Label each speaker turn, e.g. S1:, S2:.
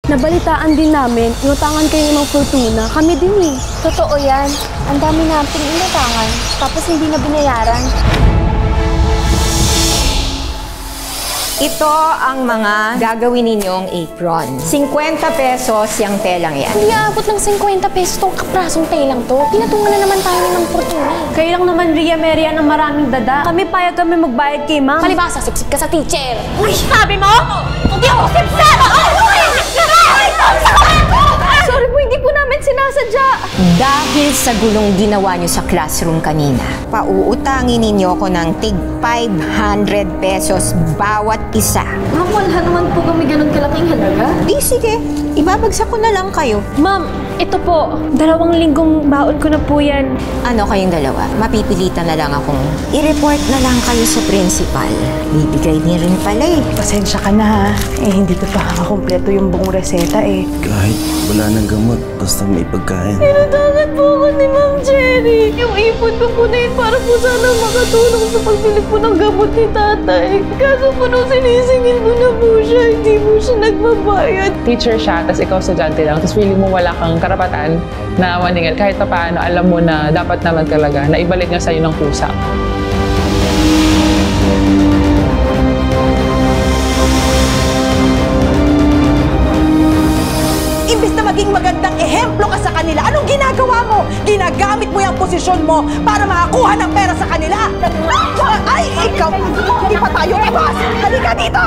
S1: Nabalitaan din namin, inutangan kayo ng fortuna. Kami din eh.
S2: Totoo yan. Ang dami nating inutangan, tapos hindi na binayaran.
S3: Ito ang mga gagawin ninyong apron. 50 pesos yung telang yan.
S2: Hindi aabot ng 50 pesos tong kaprasong telang to. Pinatungan na naman tayo ng fortuna.
S1: Kayo lang naman, Ria Maria, ng maraming dada. Kami payag kami magbayad kay ma'am.
S2: Palibasa, sipsip ka sa teacher.
S1: Ay, sabi mo? Hindi ako sipsip! Sorry po, hindi po namin sinasadya.
S3: Dahil sa gulong ginawa nyo sa classroom kanina, pauutangin ninyo ko ng tig 500 pesos bawat isa.
S2: Ma'am, wala naman po kami ganun kalaking halaga.
S3: Di sige, ibabagsak ko na lang kayo.
S1: Ma'am, ito po. 2 linggong baon ko na po yan.
S3: Ano kayong dalawa? Mapipilitan na lang akong i-report na lang kayo sa principal. Bibigay niya rin pala eh.
S4: Pasensya ka na ha. Hindi ko pa kakompleto yung buong reseta eh.
S5: Kahit wala ng gamot, basta may pagkain.
S1: Inutangan po ako ni Ma'am Cherry. Yung ipon ko po na yun para po sana makatulong sa pagbili po ng gamot ni tatay. Kaso po nung sinisingil ko na po siya, hindi po siya nagbabayad.
S6: Teacher siya, tapos ikaw estudyante lang, tapos feeling mo wala kang karapatan na maningil. Kahit pa paano, alam mo na dapat naman talaga na ibalik niya sa'yo ng kusa.
S7: Imbis na maging magandang ehemplo ka sa kanila, anong ginagawa mo? Ginagamit mo yung posisyon mo para makakuha ng pera sa kanila. Ay, ikaw! Hindi pa tayo tapos! Halika dito!